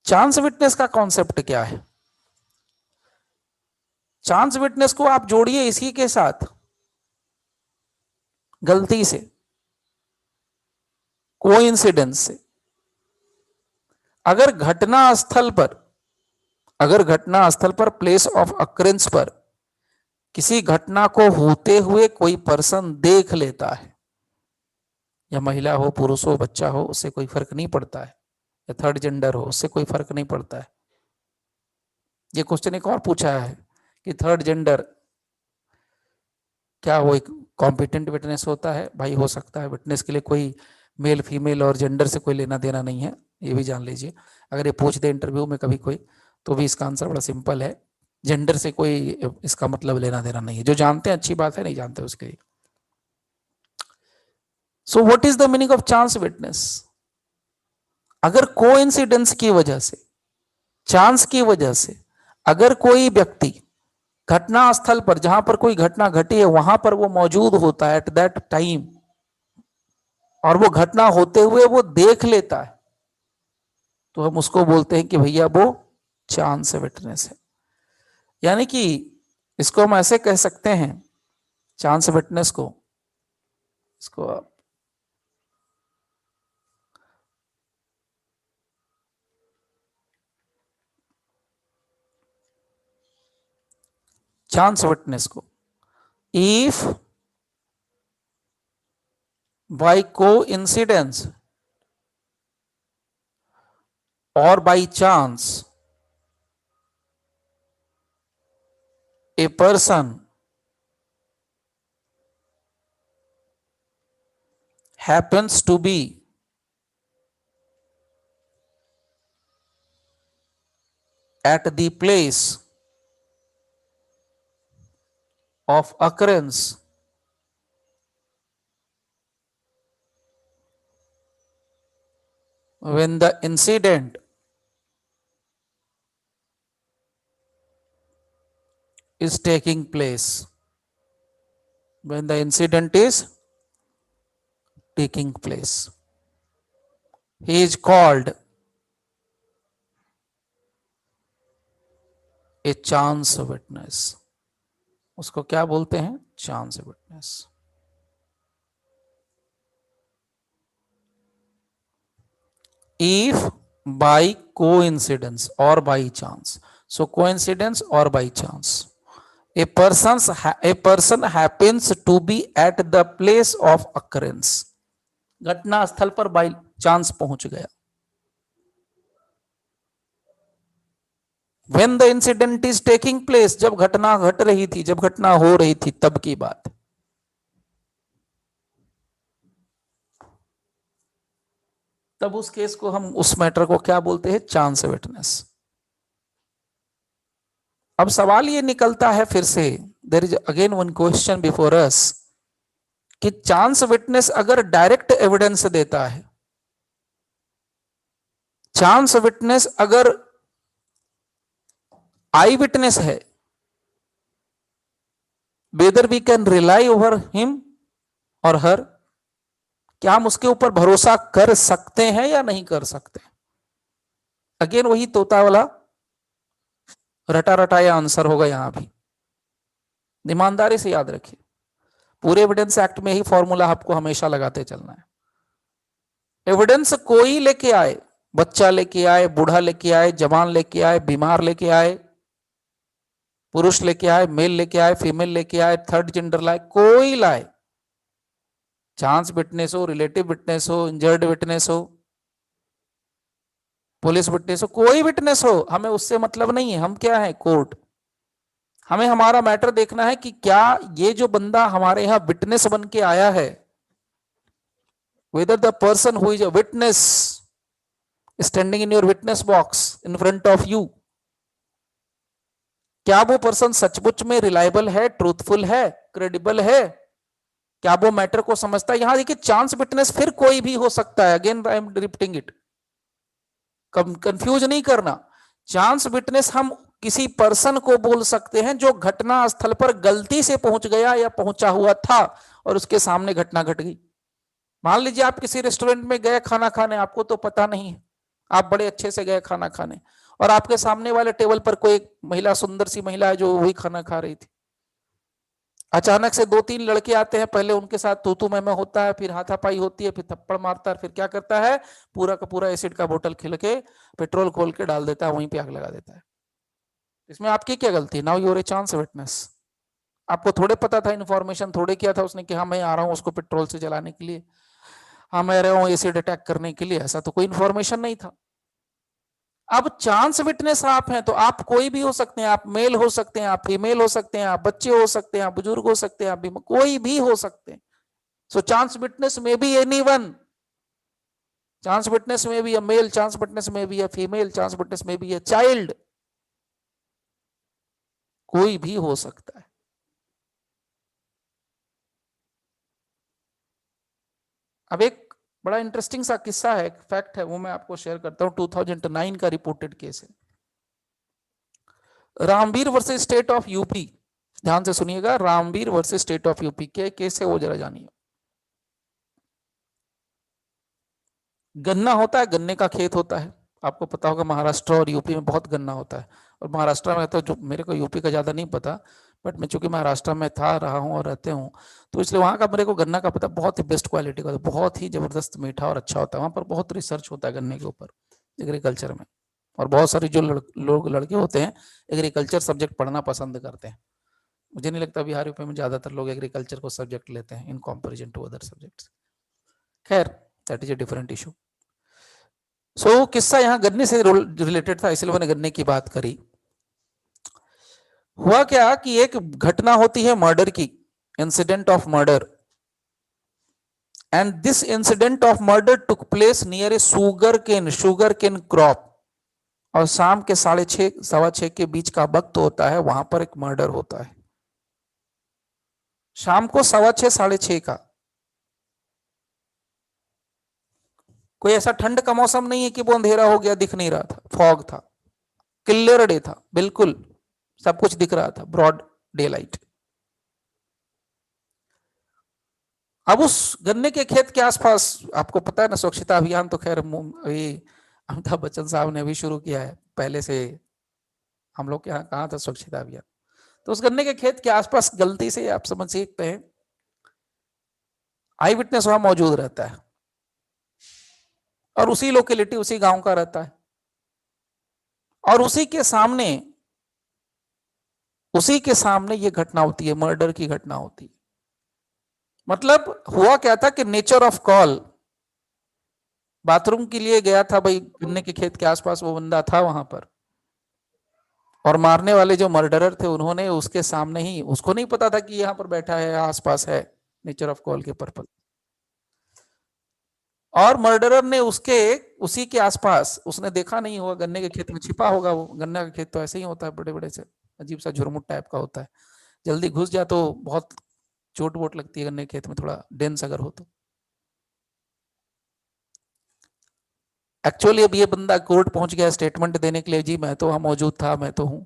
Chance witness का concept क्या है? चांस विटनेस को आप जोड़िए इसी के साथ, गलती से, कोइंसिडेंस से। अगर घटना स्थल पर प्लेस ऑफ अक्रेंस पर किसी घटना को होते हुए कोई पर्सन देख लेता है, या महिला हो, पुरुष हो, बच्चा हो, उससे कोई फर्क नहीं पड़ता है, या थर्ड जेंडर हो, उससे कोई फर्क नहीं पड़ता है। ये क्वेश्चन एक और पूछा है कि थर्ड जेंडर क्या वो एक कॉम्पिटेंट विटनेस होता है? भाई हो सकता है, विटनेस के लिए कोई मेल फीमेल और जेंडर से कोई लेना देना नहीं है, ये भी जान लीजिए। अगर ये पूछ दे इंटरव्यू में कभी कोई, तो भी इसका आंसर बड़ा सिंपल है, जेंडर से कोई इसका मतलब लेना देना नहीं है। जो जानते हैं अच्छी बात है, नहीं जानते उसके लिए। So what is the meaning of chance witness? अगर कोइंसिडेंस की वजह से, चांस की वजह से, अगर कोई व्यक्ति घटना स्थल पर, जहां पर कोई घटना घटी है, वहां पर वो मौजूद होता है एट दैट टाइम, और वो घटना होते हुए वो देख लेता है, तो हम उसको बोलते हैं कि भैया वो चांस विटनेस है। यानी कि इसको हम ऐसे कह सकते हैं, चांस विटनेस को, इसको आप चांस विटनेस को, if bye coincidence or by chance a person happens to be at the place of occurrence when the incident is taking place, when the incident is taking place, he is called a chance witness। उसको क्या बोलते हैं? Chance witness. if by coincidence or by chance, so coincidence or by chance, a person happens to be at the place of occurrence, घटना स्थल पर by chance पहुंच गया, when the incident is taking place, जब घटना घट रही थी, जब घटना हो रही थी, तब की बात, तब उस केस को हम, उस मैटर को क्या बोलते हैं? Chance witness. अब सवाल ये निकलता है फिर से, there is again one question before us, कि चांस विटनेस अगर डायरेक्ट एविडेंस देता है, चांस विटनेस अगर आई विटनेस है, whether we can rely over him और हर, क्या हम उसके ऊपर भरोसा कर सकते हैं या नहीं कर सकते? अगेन वही तोता वाला रटा रटाया आंसर होगा यहां भी, ईमानदारी से याद रखिए, पूरे एविडेंस एक्ट में ही फॉर्मूला आपको हमेशा लगाते चलना है। एविडेंस कोई लेके आए, बच्चा लेके आए, बूढ़ा लेके आए, जवान लेके आए, बीमार लेके आए, पुरुष लेके आए, मेल लेके आए, फीमेल लेके आए, थर्ड जेंडर लाए, कोई लाए, चांस विटनेस हो, रिलेटिव विटनेस हो, इंजर्ड विटनेस हो, पुलिस विटनेस हो, कोई विटनेस हो, हमें उससे मतलब नहीं है। हम क्या है? कोर्ट। हमें हमारा मैटर देखना है कि क्या ये जो बंदा हमारे यहां विटनेस बन के आया है, whether the person who is a witness standing in your witness box in front of you, क्या वो पर्सन सचमुच में रिलायबल है, ट्रूथफुल है, क्रेडिबल है, क्या वो मैटर को समझता है? यहां देखिए, चांस विटनेस फिर कोई भी हो सकता है, again I am repeating it, confuse नहीं करना। चांस विटनेस हम किसी पर्सन को बोल सकते हैं जो घटना स्थल पर गलती से पहुंच गया या पहुंचा हुआ था और उसके सामने घटना घट गई। मान लीजिए आप किसी रेस्टोरेंट में गए खाना खाने, आपको तो पता नहीं है, आप बड़े अच्छे से गए खाना खाने और आपके सामने वाले टेबल पर कोई महिला, सुंदर सी महिला है जो वही खाना खा रही थी। अचानक से 2-3 लड़के आते हैं, पहले उनके साथ तू मैं होता है, फिर हाथापाई होती है, फिर थप्पड़ मारता है, फिर क्या करता है, पूरा का पूरा एसिड का बोतल खिल के पेट्रोल खोल के डाल देता है, वहीं पे आग लगा देता है। इसमें आपकी क्या गलती? Now you're a chance witness. आपको थोड़े पता था, इन्फॉर्मेशन थोड़े किया था उसने कि हाँ मैं आ रहा हूँ उसको पेट्रोल से जलाने के लिए, हाँ मैं रहा हूँ एसिड अटैक करने के लिए, ऐसा तो कोई इन्फॉर्मेशन नहीं था। अब चांस विटनेस आप हैं तो आप कोई भी हो सकते हैं, आप मेल हो सकते हैं, आप फीमेल हो सकते हैं, आप बच्चे हो सकते हैं, आप बुजुर्ग हो सकते हैं, आप भी कोई भी हो सकते हैं। सो चांस विटनेस में बी एनीवन, चांस विटनेस में be a male, chance witness में be a female, chance witness में बी अ चाइल्ड, कोई भी हो सकता है। अब एक बड़ा इंटरेस्टिंग सा किस्सा है, फैक्ट है, वो मैं आपको शेयर करता हूं। 2009 का रिपोर्टेड केस है, Ramveer versus state of UP. ध्यान से सुनिएगा, Ramveer versus state of UP के केस है वो, जरा जानिए। गन्ना होता है, गन्ने का खेत होता है, आपको पता होगा महाराष्ट्र और यूपी में बहुत गन्ना होता है। और महाराष्ट्र में तो जो, मेरे को यूपी का ज़्यादा नहीं पता, बट मैं चूंकि महाराष्ट्र में था, रहा हूँ और रहते हूँ, तो इसलिए वहाँ का मेरे को गन्ना का पता, बहुत ही बेस्ट क्वालिटी का, बहुत ही ज़बरदस्त मीठा और अच्छा होता है। वहाँ पर बहुत रिसर्च होता है गन्ने के ऊपर, एग्रीकल्चर में। और बहुत सारे जो लोग लड़के होते हैं एग्रीकल्चर सब्जेक्ट पढ़ना पसंद करते हैं। मुझे नहीं लगता बिहार यूपी में ज़्यादातर लोग एग्रीकल्चर को सब्जेक्ट लेते हैं in comparison to other subjects. खैर, that is a different issue. So किस्सा यहाँ गन्ने से रिलेटेड था, इसलिए मैंने गन्ने की बात करी। हुआ क्या कि एक घटना होती है मर्डर की, incident of murder, and this incident of murder took place near a sugarcane crop. और शाम के 6:30 6:15 के बीच का वक्त होता है, वहां पर एक मर्डर होता है। शाम को 6:15 6:30 का, कोई ऐसा ठंड का मौसम नहीं है कि वो अंधेरा हो गया दिख नहीं रहा था, फॉग था, क्लियर डे था, बिल्कुल सब कुछ दिख रहा था, ब्रॉड डे लाइट। अब उस गन्ने के खेत के आसपास, आपको पता है ना स्वच्छता अभियान तो खैर अभी अमिताभ बच्चन साहब ने भी शुरू किया है, पहले से हम लोग के यहाँ कहाँ था स्वच्छता अभियान। तो उस गन्ने के खेत के आसपास गलती से आप समझ सकते हैं आई विटनेस वहां मौजूद रहता है, और उसी लोकेलिटी, उसी गांव का रहता है, और उसी के सामने ये घटना होती है, मर्डर की घटना होती है। मतलब हुआ क्या था कि नेचर ऑफ कॉल, बाथरूम के लिए गया था भाई, गन्ने के खेत के आसपास वो बंदा था वहां पर, और मारने वाले जो मर्डरर थे उन्होंने उसके सामने ही, उसको नहीं पता था कि यहाँ पर बैठा है, आसपास है, नेचर ऑफ कॉल के पर्पज, और मर्डरर ने उसी के आसपास, उसने देखा नहीं होगा, गन्ने के खेत में छिपा होगा। वो गन्ना का खेत तो ऐसे ही होता है, बड़े बड़े से अजीब सा झुरमुट टाइप का होता है, जल्दी घुस जाए तो बहुत चोट वोट लगती है गन्ने के खेत में, थोड़ा डेंस अगर हो तो। एक्चुअली अब ये बंदा कोर्ट पहुंच गया स्टेटमेंट देने के लिए, जी मैं तो वहां मौजूद था, मैं तो हूं।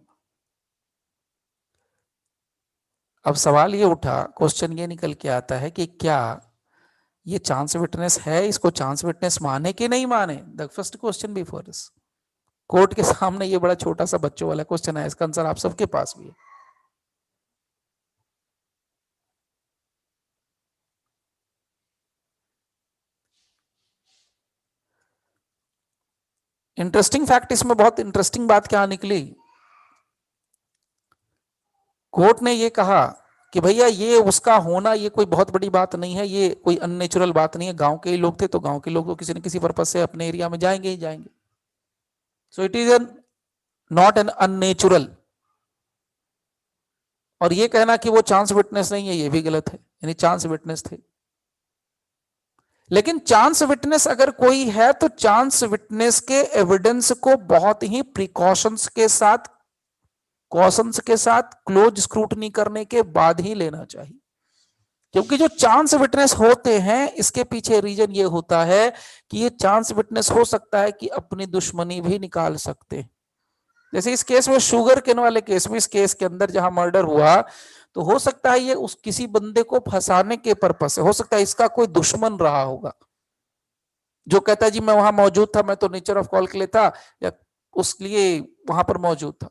अब सवाल ये उठा, क्वेश्चन ये निकल के आता है कि क्या ये चांस विटनेस है, इसको चांस विटनेस माने कि नहीं माने? The first question before this, court के सामने ये बड़ा छोटा सा बच्चों वाला क्वेश्चन है, इसका आंसर आप सबके पास भी है। इंटरेस्टिंग फैक्ट, इसमें बहुत इंटरेस्टिंग बात क्या निकली, कोर्ट ने ये कहा कि भैया ये उसका होना ये कोई बहुत बड़ी बात नहीं है, ये कोई अननेचुरल बात नहीं है, गांव के ही लोग थे तो गांव के लोग तो किसी न किसी पर्पज से अपने एरिया में जाएंगे ही जाएंगे। So it is an not an unnatural. और ये कहना कि वो चांस विटनेस नहीं है, ये भी गलत है, यानी चांस विटनेस थे। लेकिन चांस विटनेस अगर कोई है तो चांस विटनेस के एविडेंस को बहुत ही प्रिकॉशंस के साथ, कॉशंस के साथ, क्लोज स्क्रूटनी करने के बाद ही लेना चाहिए। क्योंकि जो चांस विटनेस होते हैं इसके पीछे रीजन ये होता है कि ये चांस विटनेस हो सकता है कि अपनी दुश्मनी भी निकाल सकते हैं। जैसे इस केस में, शुगर केन वाले केस में, इस केस के अंदर जहां मर्डर हुआ, तो हो सकता है ये उस किसी बंदे को फंसाने के पर्पस से, हो सकता है इसका कोई दुश्मन रहा होगा, जो कहता है जी मैं वहां मौजूद था, मैं तो नेचर ऑफ कॉल के लिए था, या उस लिए वहां पर मौजूद था।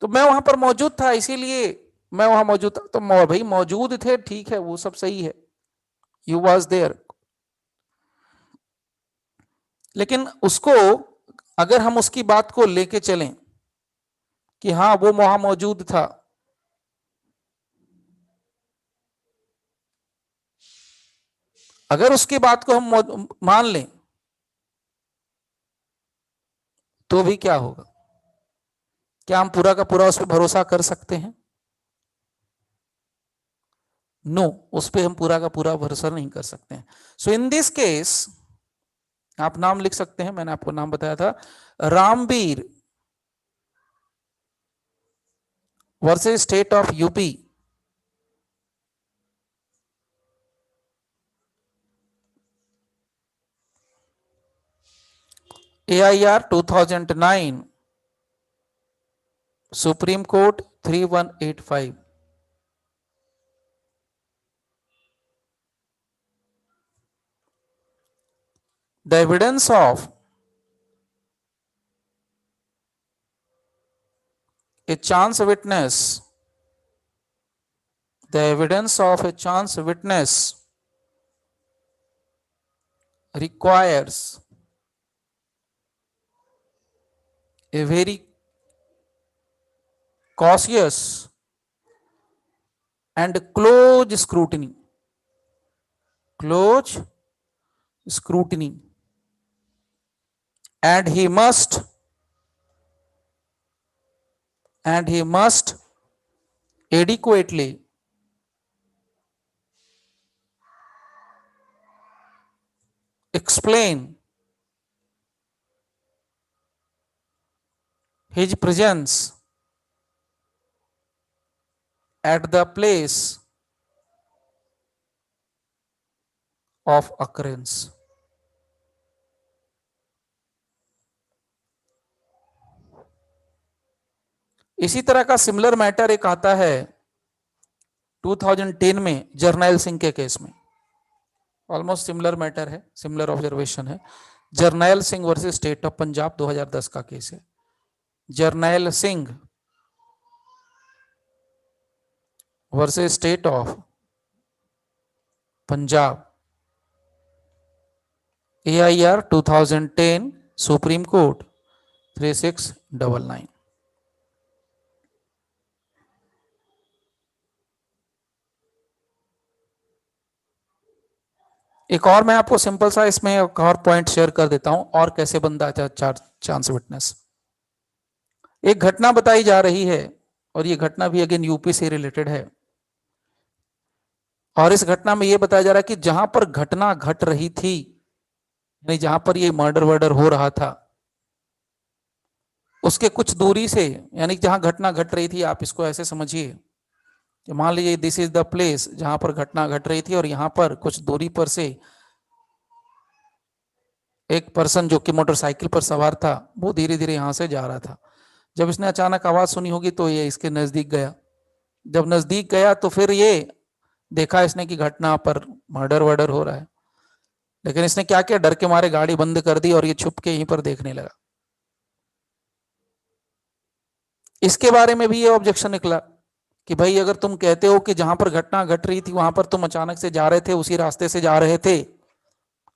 तो मैं वहां पर मौजूद था इसीलिए मैं वहां मौजूद था, तो भाई मौजूद थे, ठीक है, वो सब सही है, यू वॉज देयर। लेकिन उसको अगर हम उसकी बात को लेके चलें कि हाँ वो वहां मौजूद था, अगर उसकी बात को हम मान लें तो भी क्या होगा? क्या हम पूरा का पूरा उस पर भरोसा कर सकते हैं? नो, उस पर हम पूरा का पूरा भरोसा नहीं कर सकते हैं। सो इन दिस केस आप नाम लिख सकते हैं, मैंने आपको नाम बताया था, Rambir versus state of UP. AIR 2009 supreme court 3185। The evidence of a chance witness, the evidence of a chance witness requires a very cautious and close scrutiny. Close scrutiny. And he must adequately explain his presence at the place of occurrence. इसी तरह का similar matter एक आता है 2010 में जर्नैल सिंह के case में। Almost similar matter है, सिमिलर ऑब्जर्वेशन है। Jarnail Singh versus state of Punjab 2010 का केस है। Jarnail Singh versus state of Punjab, AIR 2010 supreme court 3699। एक और मैं आपको सिंपल सा इसमें एक और पॉइंट शेयर कर देता हूं, और कैसे बनता है चांस विटनेस। एक घटना बताई जा रही है, और ये घटना भी अगेन यूपी से रिलेटेड है, और इस घटना में यह बताया जा रहा है कि जहां पर घटना घट रही थी, यानी जहां पर ये मर्डर वर्डर हो रहा था, उसके कुछ दूरी से, यानी जहां घटना घट रही थी, आप इसको ऐसे समझिए कि मान लीजिए दिस इज द प्लेस जहां पर घटना घट रही थी, और यहां पर कुछ दूरी पर से एक पर्सन जो कि मोटरसाइकिल पर सवार था, वो धीरे धीरे यहां से जा रहा था। जब इसने अचानक आवाज सुनी होगी तो ये इसके नजदीक गया। जब नजदीक गया तो फिर ये देखा इसने कि घटना पर मर्डर वर्डर हो रहा है, लेकिन इसने क्या किया, डर के मारे गाड़ी बंद कर दी और ये छुप के यहीं पर देखने लगा। इसके बारे में भी ये ऑब्जेक्शन निकला कि भाई अगर तुम कहते हो कि जहां पर घटना घट रही थी वहां पर तुम अचानक से जा रहे थे, उसी रास्ते से जा रहे थे,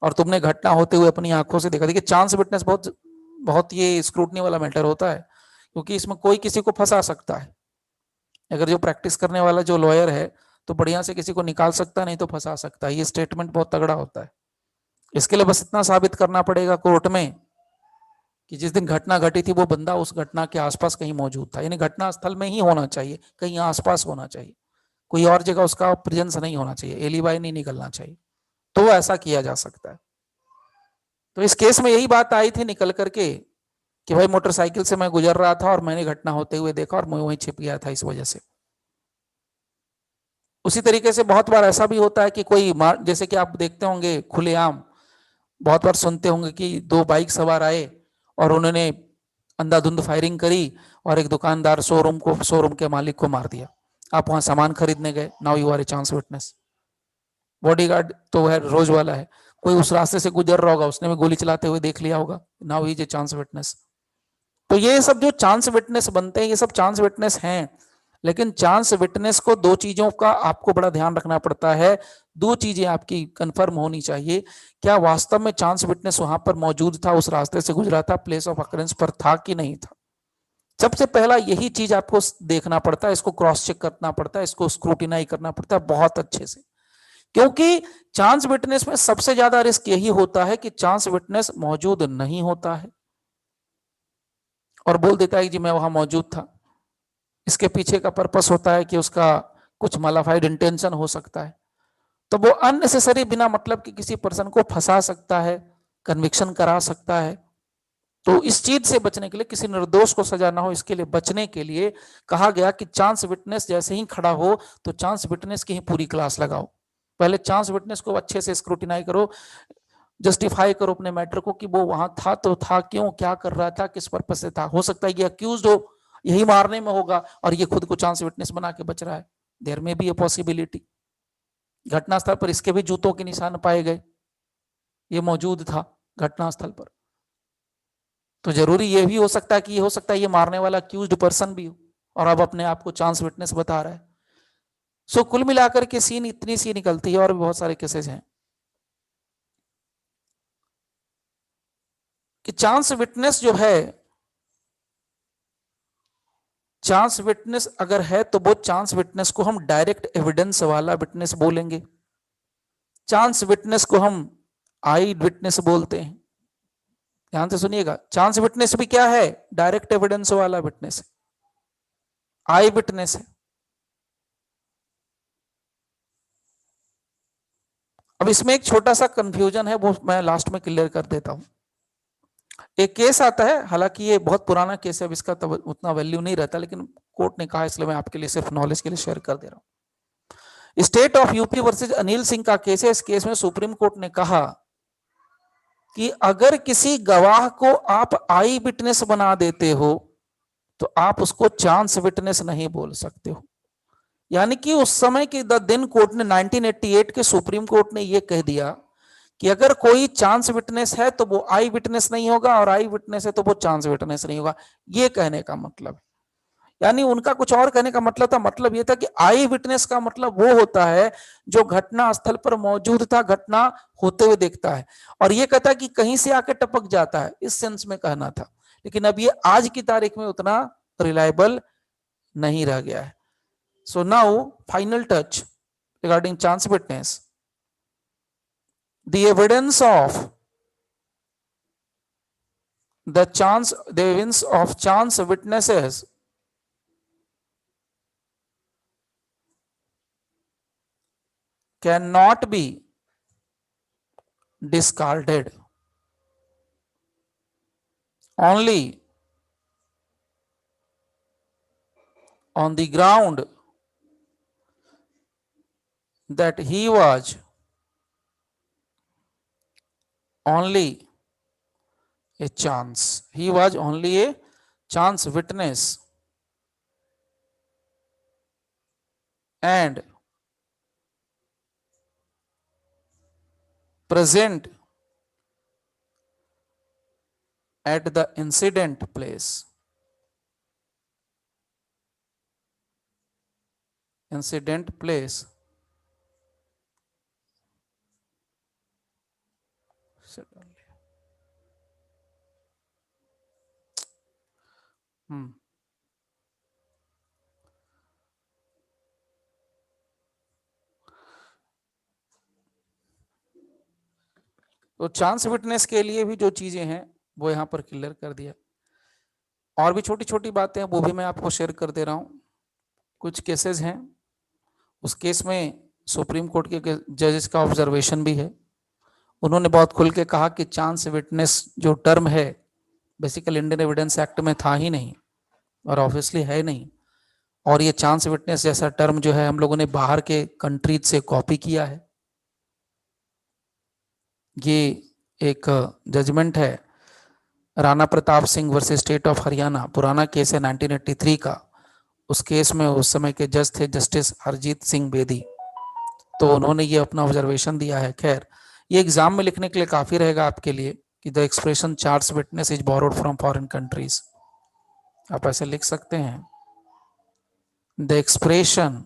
और तुमने घटना होते हुए अपनी आंखों से देखा। देखिए चांस विटनेस बहुत बहुत ये स्क्रूटनी वाला मैटर होता है, क्योंकि इसमें कोई किसी को फंसा सकता है। अगर जो प्रैक्टिस करने वाला जो लॉयर है तो बढ़िया से किसी को निकाल सकता, नहीं तो फंसा सकता है। ये स्टेटमेंट बहुत तगड़ा होता है। इसके लिए बस इतना साबित करना पड़ेगा कोर्ट में कि जिस दिन घटना घटी थी वो बंदा उस घटना के आसपास कहीं मौजूद था, यानी घटना स्थल में ही होना चाहिए, कहीं आसपास होना चाहिए, कोई और जगह उसका प्रेजेंस नहीं होना चाहिए, एलिबाई नहीं निकलना चाहिए, तो ऐसा किया जा सकता है। तो इस केस में यही बात आई थी निकल करके कि भाई मोटरसाइकिल से मैं गुजर रहा था और मैंने घटना होते हुए देखा और मैं वहीं छिप गया था इस वजह से। उसी तरीके से बहुत बार ऐसा भी होता है कि कोई जैसे कि आप देखते होंगे खुलेआम, बहुत बार सुनते होंगे कि दो बाइक सवार आए और उन्होंने अंधाधुंध फायरिंग करी और एक दुकानदार शोरूम के मालिक को मार दिया। आप वहां सामान खरीदने गए, now you are a chance witness. Bodyguard तो है रोज वाला है, कोई उस रास्ते से गुजर रहा होगा, उसने भी गोली चलाते हुए देख लिया होगा, now he is a chance witness. तो ये सब जो चांस विटनेस बनते हैं ये सब चांस विटनेस हैं। लेकिन चांस विटनेस को दो चीजों का आपको बड़ा ध्यान रखना पड़ता है, दो चीजें आपकी कंफर्म होनी चाहिए, क्या वास्तव में चांस विटनेस वहां पर मौजूद था, उस रास्ते से गुजरा था, प्लेस ऑफ अकरेंस पर था कि नहीं था। सबसे पहला यही चीज आपको देखना पड़ता है, इसको क्रॉस चेक करना पड़ता है, इसको स्क्रूटिनाइज करना पड़ता है बहुत अच्छे से। क्योंकि चांस विटनेस में सबसे ज्यादा रिस्क यही होता है कि चांस विटनेस मौजूद नहीं होता है और बोल देता है कि जी मैं वहां मौजूद था। इसके पीछे का पर्पस होता है कि उसका कुछ मॉडिफाइड इंटेंशन हो सकता है, तो वो अननेसेसरी बिना मतलब कि किसी पर्सन को फंसा सकता है, कन्विक्शन करा सकता है। तो इस चीज से बचने के लिए, किसी निर्दोष को सजा ना हो इसके लिए बचने के लिए कहा गया कि चांस विटनेस जैसे ही खड़ा हो तो चांस विटनेस की ही पूरी क्लास लगाओ। पहले चांस विटनेस को अच्छे से स्क्रूटिनाइज करो, जस्टिफाई करो अपने मैटर को कि वो वहां था तो था, क्यों, क्या कर रहा था, किस पर्पज से था। हो सकता है ये अक्यूज्ड हो, यही मारने में होगा और ये खुद को चांस विटनेस बना के बच रहा है, देयर में भी ए पॉसिबिलिटी। घटनास्थल पर इसके भी जूतों के निशान पाए गए, ये मौजूद था घटनास्थल पर। तो जरूरी ये भी हो सकता है कि ये हो सकता है ये मारने वाला अक्यूज्ड पर्सन भी हो और अब अपने आप को चांस विटनेस बता रहा है। सो कुल मिलाकर के सीन इतनी सी निकलती है, और भी बहुत सारे केसेस हैं कि चांस विटनेस जो है, चांस विटनेस अगर है तो वो चांस विटनेस को हम डायरेक्ट एविडेंस वाला विटनेस बोलेंगे, चांस विटनेस को हम आई विटनेस बोलते हैं। ध्यान से सुनिएगा, चांस विटनेस भी क्या है, डायरेक्ट एविडेंस वाला विटनेस है, आई विटनेस है। अब इसमें एक छोटा सा कंफ्यूजन है, वो मैं लास्ट में क्लियर कर देता हूं। एक केस आता है, हालांकि ये बहुत पुराना केस है, अब इसका तो उतना वैल्यू नहीं रहता, लेकिन कोर्ट ने कहा इसलिए मैं आपके लिए सिर्फ नॉलेज के लिए शेयर कर दे रहा हूं। State of UP versus Anil Singh का केस है। इस केस में सुप्रीम कोर्ट ने कहा कि अगर किसी गवाह को आप आई विटनेस बना देते हो तो आप उसको चांस विटनेस नहीं बोल सकते हो। यानी कि उस समय के दिन कोर्ट ने 1988 के सुप्रीम कोर्ट ने यह कह दिया कि अगर कोई चांस विटनेस है तो वो आई विटनेस नहीं होगा, और आई विटनेस है तो वो चांस विटनेस नहीं होगा। ये कहने का मतलब, यानी उनका कुछ और कहने का मतलब था। मतलब ये था कि आई विटनेस का मतलब वो होता है जो घटना स्थल पर मौजूद था, घटना होते हुए देखता है, और ये कहता है कि कहीं से आके टपक जाता है, इस सेंस में कहना था। लेकिन अब ये आज की तारीख में उतना रिलायबल नहीं रह गया है। So now final touch regarding chance witness, the evidence of the evidence of chance witnesses cannot be discarded only on the ground that he was only a chance. He was only a chance witness and present at the incident place. Incident place. तो chance witness के लिए भी जो चीजें हैं वो यहां पर क्लियर कर दिया, और भी छोटी छोटी बातें हैं वो भी मैं आपको शेयर कर दे रहा हूं। कुछ केसेस हैं, उस केस में सुप्रीम कोर्ट के जजेस का ऑब्जर्वेशन भी है। उन्होंने बहुत खुल के कहा कि चांस विटनेस जो टर्म है बेसिकली इंडियन एविडेंस एक्ट में था ही नहीं, और ऑब्वियसली है नहीं, और ये चांस विटनेस जैसा टर्म जो है हम लोगों ने बाहर के कंट्रीज से कॉपी किया है। ये एक जजमेंट है Rana Pratap Singh versus state of Haryana, पुराना केस है 1983 का। उस केस में उस समय के जज थे जस्टिस हरजीत सिंह बेदी। तो उन्होंने ये अपना ऑब्जर्वेशन दिया है। खैर, ये एग्जाम में लिखने के लिए काफी रहेगा आपके लिए कि the expression Charles witness is borrowed from foreign countries, आप ऐसे लिख सकते हैं। The expression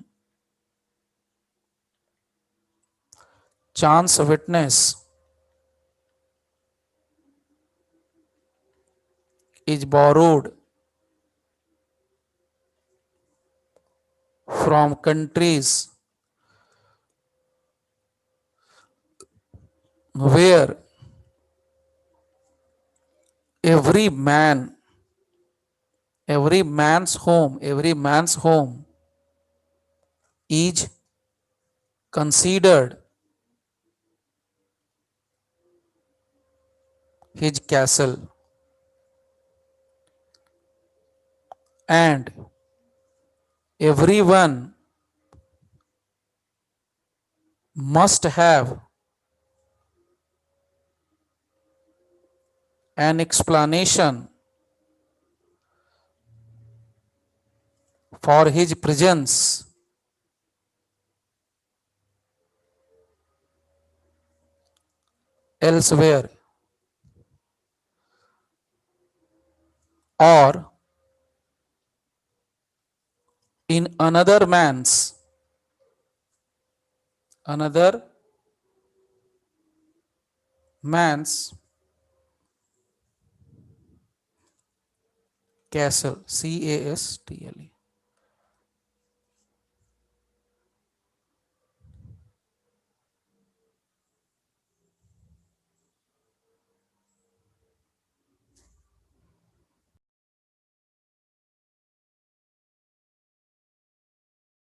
chance witness is borrowed from countries where every man, every man's home is considered his castle, and everyone must have an explanation for his presence elsewhere, or in another man's castle, castle.